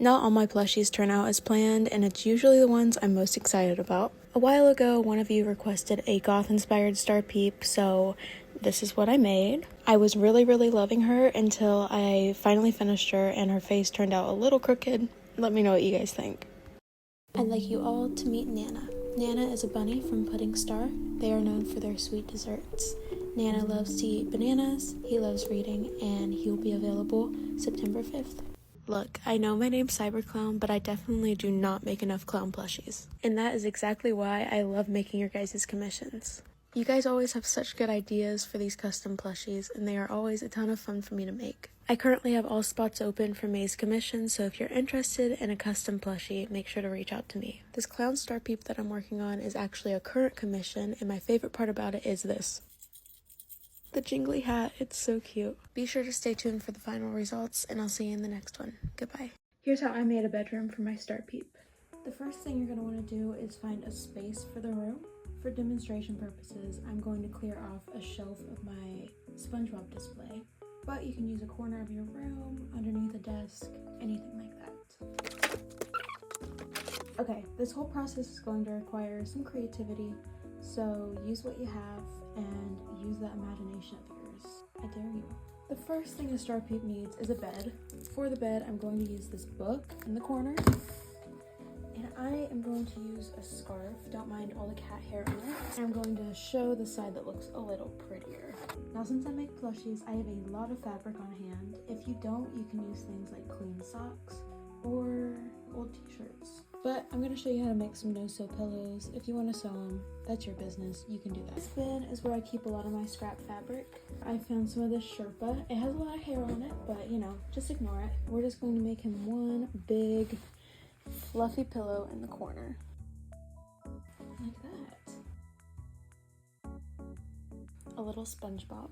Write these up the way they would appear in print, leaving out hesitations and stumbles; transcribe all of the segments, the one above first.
Not all my plushies turn out as planned, and it's usually the ones I'm most excited about. A while ago, one of you requested a goth-inspired Star Peep, so this is what I made. I was really loving her until I finally finished her and her face turned out a little crooked. Let me know what you guys think. I'd like you all to meet Nana. Nana is a bunny from Pudding Star. They are known for their sweet desserts. Nana loves to eat bananas, he loves reading, and he will be available September 5th. Look, I know my name's Cyberclown, but I definitely do not make enough clown plushies. And that is exactly why I love making your guys' commissions. You guys always have such good ideas for these custom plushies, and they are always a ton of fun for me to make. I currently have all spots open for May's commission, so if you're interested in a custom plushie, make sure to reach out to me. This clown Star Peep that I'm working on is actually a current commission, and my favorite part about it is this. The jingly hat, it's so cute. Be sure to stay tuned for the final results, and I'll see you in the next one. Goodbye. Here's how I made a bedroom for my Star Peep. The first thing you're going to want to do is find a space for the room. For demonstration purposes, I'm going to clear off a shelf of my SpongeBob display, but you can use a corner of your room, underneath a desk, anything like that. Okay, this whole process is going to require some creativity, so use what you have and use that imagination of yours. I dare you. The first thing a Star Peep needs is a bed. For the bed, I'm going to use this book in the corner. And I am going to use a scarf, don't mind all the cat hair on it. And I'm going to show the side that looks a little prettier. Now since I make plushies, I have a lot of fabric on hand. If you don't, you can use things like clean socks or old t-shirts. But I'm going to show you how to make some no-sew pillows. If you want to sew them, that's your business, you can do that. This bin is where I keep a lot of my scrap fabric. I found some of this Sherpa. It has a lot of hair on it, but you know, just ignore it. We're just going to make him one big fluffy pillow in the corner. Like that. A little SpongeBob.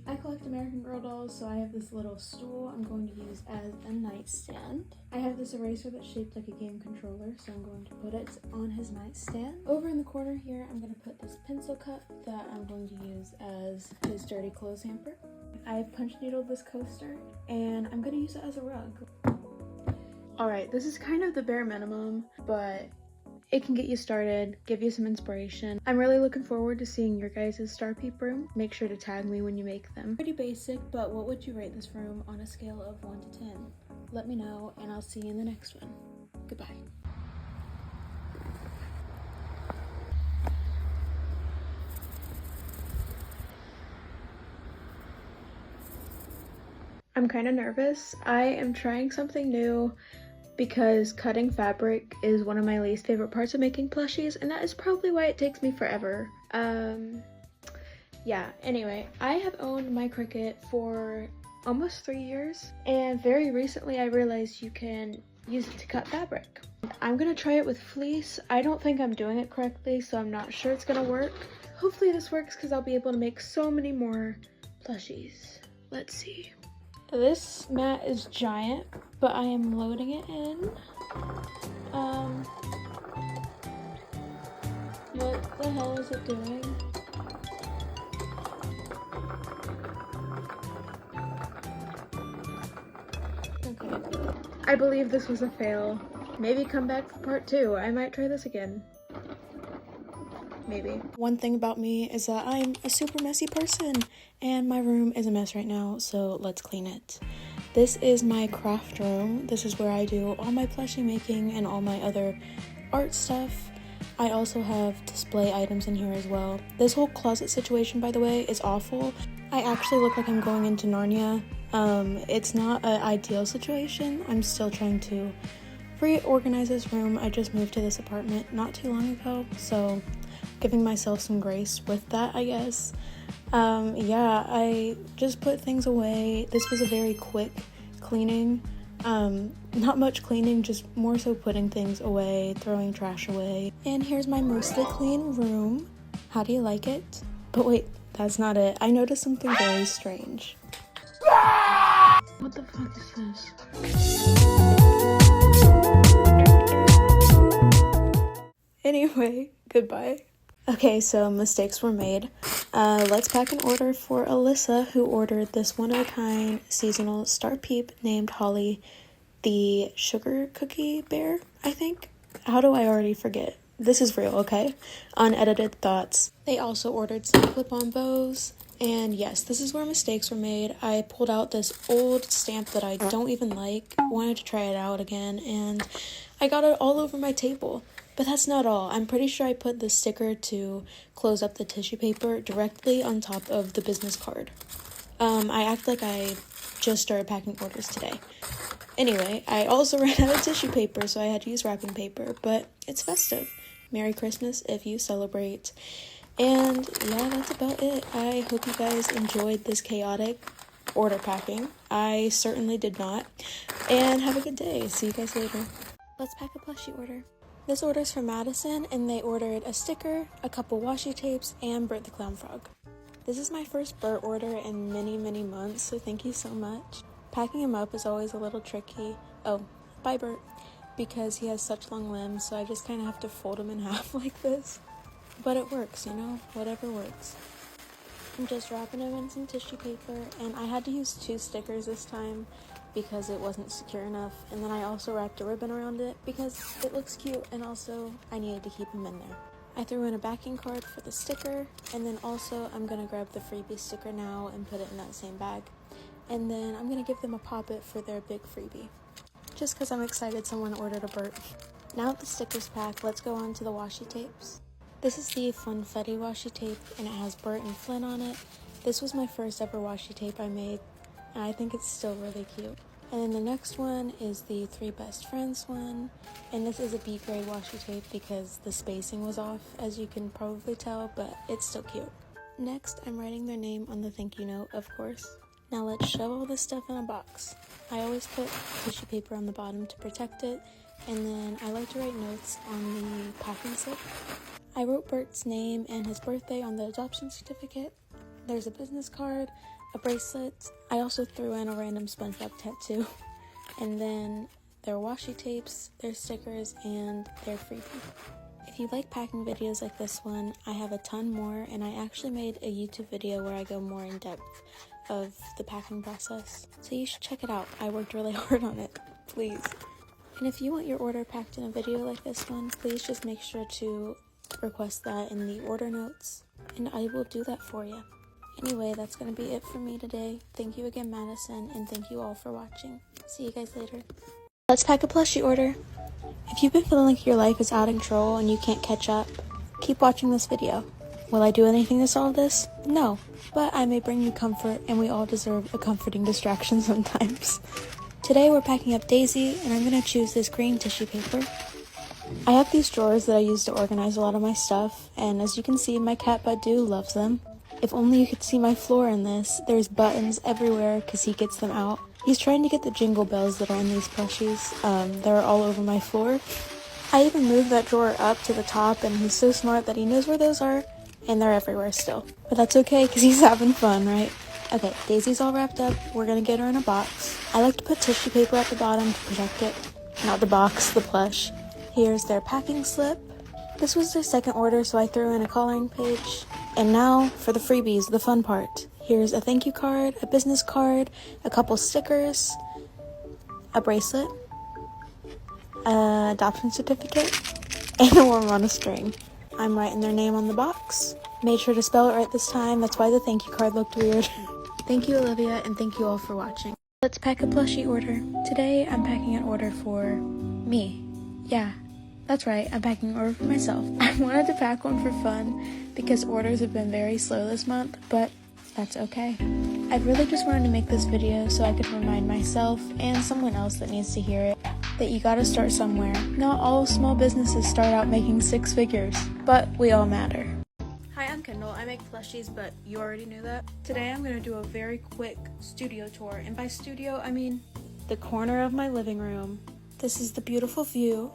I collect American Girl dolls, so I have this little stool I'm going to use as a nightstand. I have this eraser that's shaped like a game controller, so I'm going to put it on his nightstand. Over in the corner here, I'm going to put this pencil cup that I'm going to use as his dirty clothes hamper. I've punch needled this coaster, and I'm going to use it as a rug. Alright, this is kind of the bare minimum, but it can get you started, give you some inspiration. I'm really looking forward to seeing your guys' Star Peep room. Make sure to tag me when you make them. Pretty basic, but what would you rate this room on a scale of 1 to 10? Let me know, and I'll see you in the next one. Goodbye. I'm kind of nervous. I am trying something new because cutting fabric is one of my least favorite parts of making plushies, and that is probably why it takes me forever. Yeah, anyway, I have owned my Cricut for almost 3 years, and very recently I realized you can use it to cut fabric. I'm gonna try it with fleece. I don't think I'm doing it correctly, so I'm not sure it's gonna work. Hopefully this works because I'll be able to make so many more plushies. Let's see. This mat is giant, but I am loading it in. What the hell is it doing? Okay. I believe this was a fail. Maybe come back for part 2. I might try this again. Maybe. One thing about me is that I'm a super messy person, and my room is a mess right now, so let's clean it. This is my craft room. This is where I do all my plushie making and all my other art stuff. I also have display items in here as well. This whole closet situation, by the way, is awful. I actually look like I'm going into Narnia. It's not an ideal situation. I'm still trying to reorganize this room. I just moved to this apartment not too long ago, so giving myself some grace with that, I guess. Yeah, I just put things away. This was a very quick cleaning. Not much cleaning, just more so putting things away, throwing trash away. And here's my mostly clean room. How do you like it? But wait, that's not it. I noticed something very strange. What the fuck is this? Anyway, goodbye. Okay, so mistakes were made. Let's pack an order for Alyssa, who ordered this one-of-a-kind seasonal Star Peep named Holly the sugar cookie bear, I think. How do I already forget? This is real, okay? Unedited thoughts. They also ordered some clip-on bows. And yes, this is where mistakes were made. I pulled out this old stamp that I don't even like, wanted to try it out again, and I got it all over my table. But that's not all. I'm pretty sure I put the sticker to close up the tissue paper directly on top of the business card. I act like I just started packing orders today. Anyway, I also ran out of tissue paper, so I had to use wrapping paper, but it's festive. Merry Christmas if you celebrate. And yeah, that's about it. I hope you guys enjoyed this chaotic order packing. I certainly did not. And have a good day. See you guys later. Let's pack a plushie order. This order's from Madison, and they ordered a sticker, a couple washi tapes, and Bert the Clown Frog. This is my first Bert order in many, many months, so thank you so much. Packing him up is always a little tricky. Oh, bye Bert. Because he has such long limbs, so I just kind of have to fold him in half like this. But it works, you know? Whatever works. I'm just wrapping him in some tissue paper, and I had to use 2 stickers this time because it wasn't secure enough, and then I also wrapped a ribbon around it because it looks cute, and also I needed to keep him in there. I threw in a backing card for the sticker, and then also I'm going to grab the freebie sticker now and put it in that same bag. And then I'm going to give them a pop-it for their big freebie. Just because I'm excited someone ordered a Bert. Now that the sticker's packed, let's go on to the washi tapes. This is the Funfetti washi tape, and it has Bert and Flynn on it. This was my first ever washi tape I made, and I think it's still really cute. And then the next one is the 3 Best Friends one, and this is a beet gray washi tape because the spacing was off, as you can probably tell, but it's still cute. Next, I'm writing their name on the thank you note, of course. Now let's shove all this stuff in a box. I always put tissue paper on the bottom to protect it, and then I like to write notes on the packing slip. I wrote Bert's name and his birthday on the adoption certificate. There's a business card, a bracelet. I also threw in a random SpongeBob tattoo. And then their washi tapes, their stickers, and their freebie. If you like packing videos like this one, I have a ton more, and I actually made a YouTube video where I go more in depth of the packing process. So you should check it out. I worked really hard on it. Please. And if you want your order packed in a video like this one, please just make sure to request that in the order notes, and I will do that for you. Anyway, that's going to be it for me today. Thank you again, Madison, and thank you all for watching. See you guys later. Let's pack a plushie order. If you've been feeling like your life is out of control and you can't catch up, keep watching this video. Will I do anything to solve this? No, but I may bring you comfort, and we all deserve a comforting distraction sometimes. Today we're packing up Daisy, and I'm going to choose this green tissue paper. I have these drawers that I use to organize a lot of my stuff, and as you can see, my cat Badu loves them. If only you could see my floor in this. There's buttons everywhere because he gets them out. He's trying to get the jingle bells that are in these plushies. They're all over my floor. I even moved that drawer up to the top, and he's so smart that he knows where those are, and they're everywhere still. But that's okay because he's having fun, right? Okay, Daisy's all wrapped up. We're gonna get her in a box. I like to put tissue paper at the bottom to protect it. Not the box, the plush. Here's their packing slip. This was their second order, so I threw in a coloring page. And now for the freebies, the fun part. Here's a thank you card, a business card, a couple stickers, a bracelet, an adoption certificate, and a worm on a string. I'm writing their name on the box. Made sure to spell it right this time. That's why the thank you card looked weird. Thank you, Olivia, and thank you all for watching. Let's pack a plushie order. Today, I'm packing an order for me. Yeah, that's right, I'm packing an order for myself. I wanted to pack one for fun because orders have been very slow this month, but that's okay. I really just wanted to make this video so I could remind myself and someone else that needs to hear it that you gotta start somewhere. Not all small businesses start out making 6 figures, but we all matter. Hi, I'm Kendall. I make plushies, but you already knew that. Today I'm gonna do a very quick studio tour, and by studio I mean the corner of my living room. This is the beautiful view.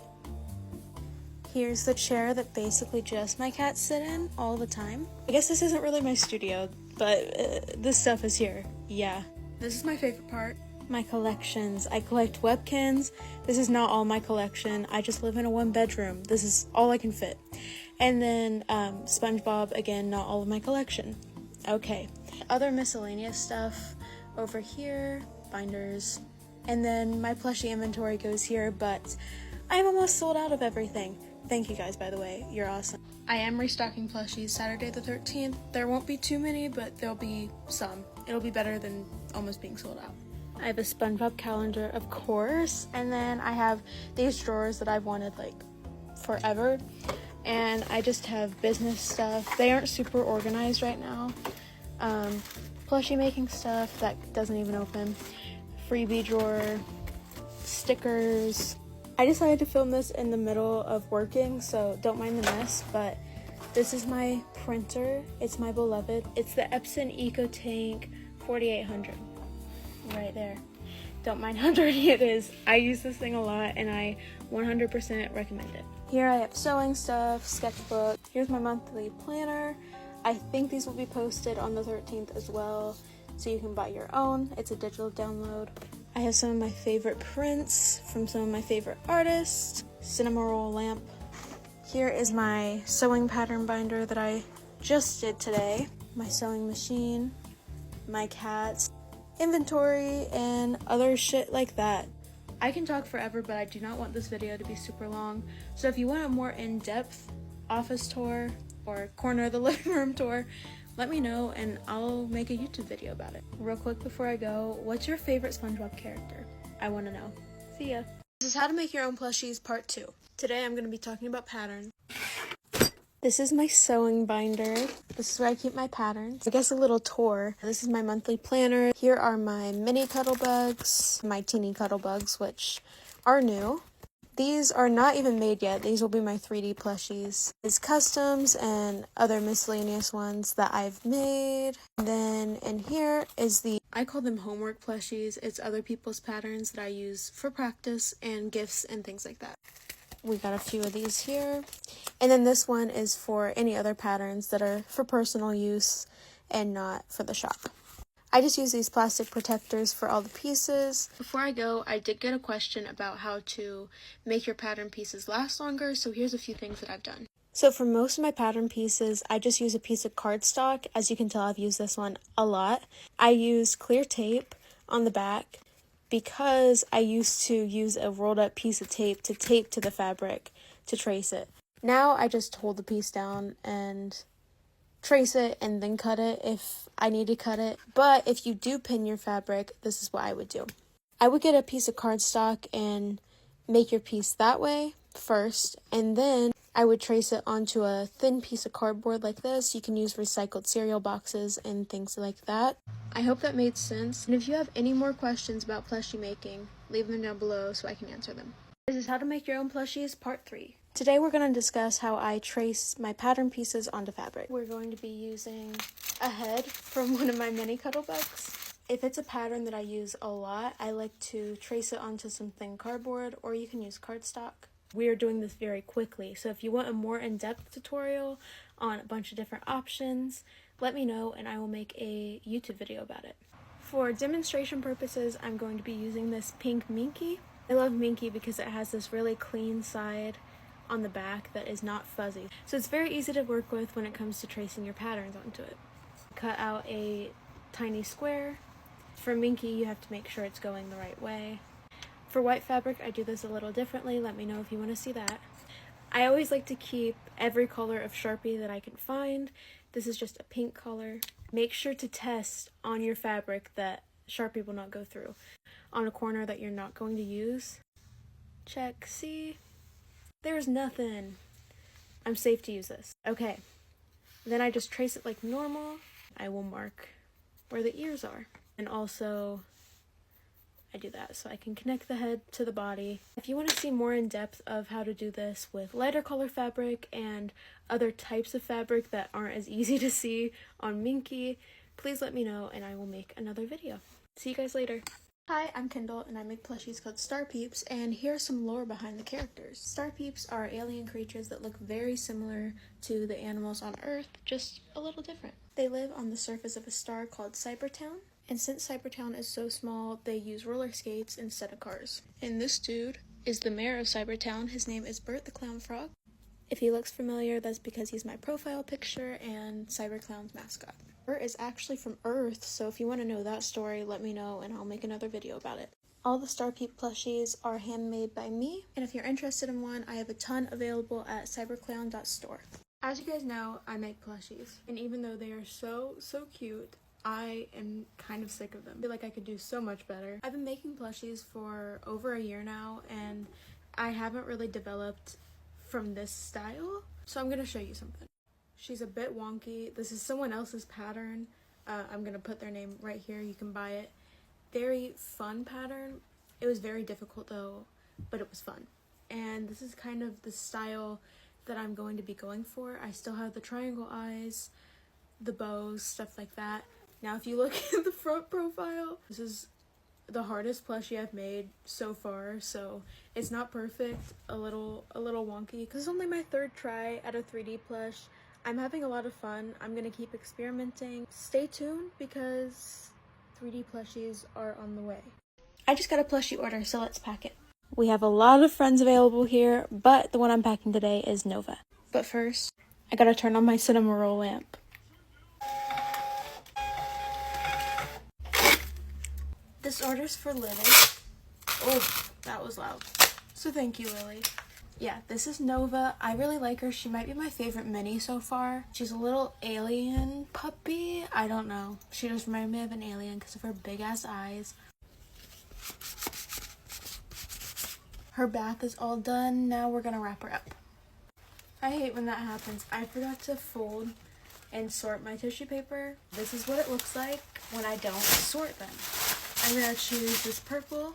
Here's the chair that basically just my cats sit in all the time. I guess this isn't really my studio, but this stuff is here. Yeah. This is my favorite part. My collections. I collect Webkins. This is not all my collection. I just live in a 1-bedroom. This is all I can fit. And then SpongeBob, again, not all of my collection. Okay. Other miscellaneous stuff over here. Binders. And then my plushie inventory goes here, but I'm almost sold out of everything. Thank you guys, by the way. You're awesome. I am restocking plushies Saturday the 13th. There won't be too many, but there'll be some. It'll be better than almost being sold out. I have a SpongeBob calendar, of course, and then I have these drawers that I've wanted like forever, and I just have business stuff. They aren't super organized right now. Plushie making stuff that doesn't even open, freebie drawer, stickers. I decided to film this in the middle of working, so don't mind the mess, but this is my printer. It's my beloved. It's the Epson EcoTank 4800. Right there. Don't mind how dirty it is. I use this thing a lot and I 100% recommend it. Here I have sewing stuff, sketchbook. Here's my monthly planner. I think these will be posted on the 13th as well, so you can buy your own. It's a digital download. I have some of my favorite prints from some of my favorite artists. Cinema roll lamp. Here is my sewing pattern binder that I just did today. My sewing machine, my cats, inventory, and other shit like that. I can talk forever, but I do not want this video to be super long. So if you want a more in-depth office tour or corner of the living room tour, let me know and I'll make a YouTube video about it. Real quick before I go, what's your favorite SpongeBob character? I want to know. See ya. This is how to make your own plushies part 2. Today I'm going to be talking about patterns. This is my sewing binder. This is where I keep my patterns. I guess a little tour. This is my monthly planner. Here are my mini cuddle bugs, my teeny cuddle bugs, which are new. These are not even made yet. These will be my 3D plushies. It's customs and other miscellaneous ones that I've made. And then in here is I call them homework plushies. It's other people's patterns that I use for practice and gifts and things like that. We got a few of these here. And then this one is for any other patterns that are for personal use and not for the shop. I just use these plastic protectors for all the pieces. Before I go, I did get a question about how to make your pattern pieces last longer, so here's a few things that I've done. So for most of my pattern pieces, I just use a piece of cardstock. As you can tell, I've used this one a lot. I use clear tape on the back because I used to use a rolled up piece of tape to the fabric to trace it. Now I just hold the piece down and trace it and then cut it if I need to cut it. But if you do pin your fabric, this is what I would do. I would get a piece of cardstock and make your piece that way first, and then I would trace it onto a thin piece of cardboard like this. You can use recycled cereal boxes and things like that. I hope that made sense. And if you have any more questions about plushie making, leave them down below so I can answer them. This is how to make your own plushies part 3. Today we're going to discuss how I trace my pattern pieces onto fabric. We're going to be using a head from one of my mini cuddle bugs. If it's a pattern that I use a lot, I like to trace it onto some thin cardboard, or you can use cardstock. We are doing this very quickly, so if you want a more in-depth tutorial on a bunch of different options, let me know and I will make a YouTube video about it. For demonstration purposes, I'm going to be using this pink Minky. I love Minky because it has this really clean side on the back that is not fuzzy. So it's very easy to work with when it comes to tracing your patterns onto it. Cut out a tiny square. For Minky, you have to make sure it's going the right way. For white fabric, I do this a little differently. Let me know if you want to see that. I always like to keep every color of Sharpie that I can find. This is just a pink color. Make sure to test on your fabric that Sharpie will not go through. On a corner that you're not going to use, check, see? There's nothing. I'm safe to use this. Okay, then I just trace it like normal. I will mark where the ears are. And also, I do that so I can connect the head to the body. If you want to see more in depth of how to do this with lighter color fabric and other types of fabric that aren't as easy to see on Minky, please let me know and I will make another video. See you guys later. Hi, I'm Kendall and I make plushies called Star Peeps, and here's some lore behind the characters. Star Peeps are alien creatures that look very similar to the animals on Earth, just a little different. They live on the surface of a star called Cybertown, and since Cybertown is so small, they use roller skates instead of cars. And this dude is the mayor of Cybertown. His name is Bert the Clown Frog. If he looks familiar, that's because he's my profile picture and Cyberclown's mascot. Bert is actually from Earth, so if you want to know that story, let me know and I'll make another video about it. All the Star Peep plushies are handmade by me, and if you're interested in one, I have a ton available at cyberclown.store. As you guys know, I make plushies, and even though they are so cute, I am kind of sick of them. I feel like I could do so much better. I've been making plushies for over a year now, and I haven't really developed from this style, so I'm gonna show you something. She's a bit wonky. This is someone else's pattern. I'm gonna put their name right here. You can buy it. Very fun pattern. It was very difficult though, but it was fun. And this is kind of the style that I'm going to be going for. I still have the triangle eyes, the bows, stuff like that. Now if you look at the front profile, this is the hardest plushie I've made so far, so it's not perfect, a little wonky, because it's only my third try at a 3D plush. I'm having a lot of fun. I'm gonna keep experimenting. Stay tuned because 3D plushies are on the way. I just got a plushie order, so let's pack it. We have a lot of friends available here, but the one I'm packing today is Nova. But first, I gotta turn on my cinema roll lamp. This order's for Lily. Oh, that was loud. So thank you, Lily. Yeah, this is Nova. I really like her. She might be my favorite mini so far. She's a little alien puppy. I don't know. She just reminded me of an alien because of her big ass eyes. Her bath is all done. Now we're gonna wrap her up. I hate when that happens. I forgot to fold and sort my tissue paper. This is what it looks like when I don't sort them. I'm gonna choose this purple,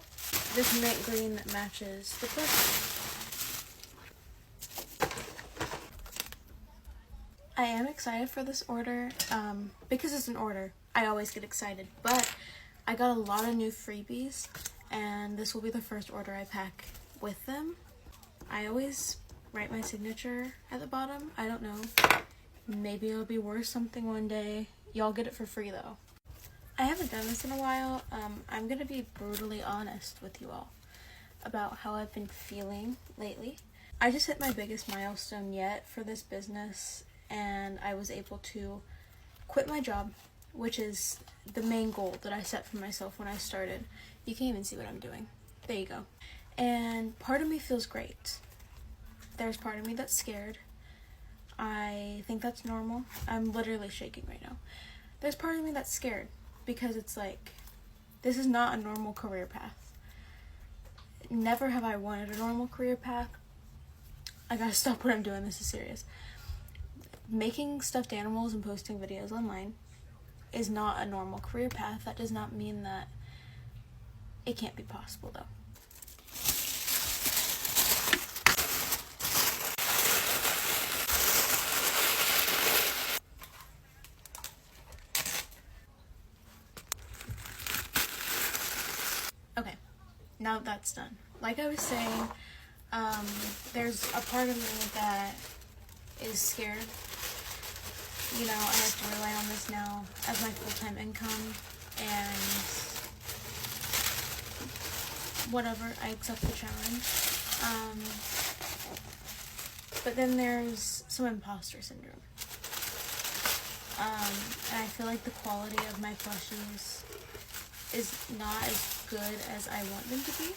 this mint green that matches the purple. I am excited for this order, because it's an order. I always get excited, but I got a lot of new freebies, and this will be the first order I pack with them. I always write my signature at the bottom. I don't know. Maybe it'll be worth something one day. Y'all get it for free though. I haven't done this in a while. I'm gonna be brutally honest with you all about how I've been feeling lately. I just hit my biggest milestone yet for this business, and I was able to quit my job, which is the main goal that I set for myself when I started. You can't even see what I'm doing. There you go. And part of me feels great. There's part of me that's scared. I think that's normal. I'm literally shaking right now. There's part of me that's scared because it's like, this is not a normal career path. Never have I wanted a normal career path. I gotta stop what I'm doing. This is serious. Making stuffed animals and posting videos online is not a normal career path. That does not mean that it can't be possible though. Okay, now that's done. Like I was saying, there's a part of me that is scared. You know, I have to rely on this now as my full-time income, and whatever, I accept the challenge. But then there's some imposter syndrome. And I feel like the quality of my plushies is not as good as I want them to be,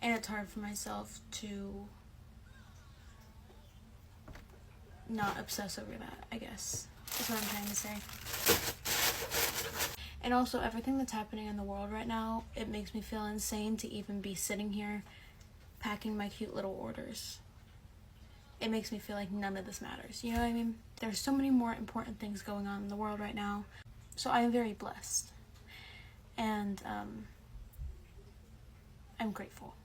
and it's hard for myself to not obsess over that, I guess. That's what I'm trying to say. And also, everything that's happening in the world right now, it makes me feel insane to even be sitting here packing my cute little orders. It makes me feel like none of this matters. You know what I mean? There's so many more important things going on in the world right now. So I am very blessed. And I'm grateful.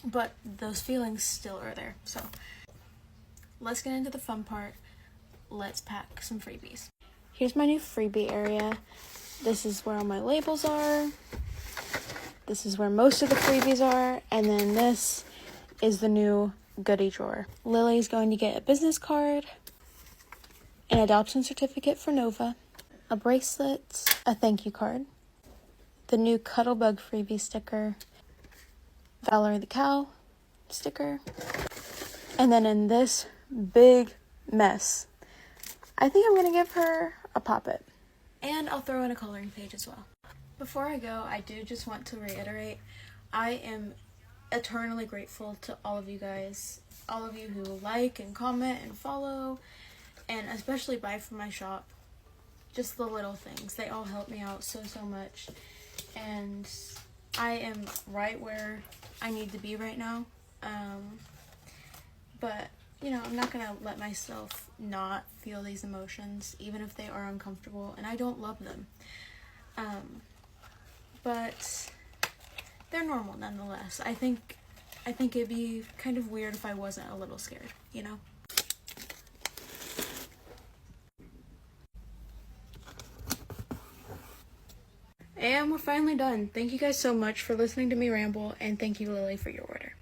But those feelings still are there. So let's get into the fun part. Let's pack some freebies. Here's my new freebie area. This is where all my labels are. This is where most of the freebies are. And then this is the new goodie drawer. Lily's going to get a business card, an adoption certificate for Nova, a bracelet, a thank you card, the new Cuddlebug freebie sticker, Valerie the cow sticker, and then in this big mess, I think I'm going to give her a poppet. And I'll throw in a coloring page as well. Before I go, I do just want to reiterate, I am eternally grateful to all of you guys, all of you who like and comment and follow, and especially buy from my shop. Just the little things, they all help me out so much, and I am right where I need to be right now, but you know, I'm not gonna let myself not feel these emotions, even if they are uncomfortable, and I don't love them, but they're normal nonetheless. I think it'd be kind of weird if I wasn't a little scared, you know? And we're finally done. Thank you guys so much for listening to me ramble, and thank you, Lily, for your order.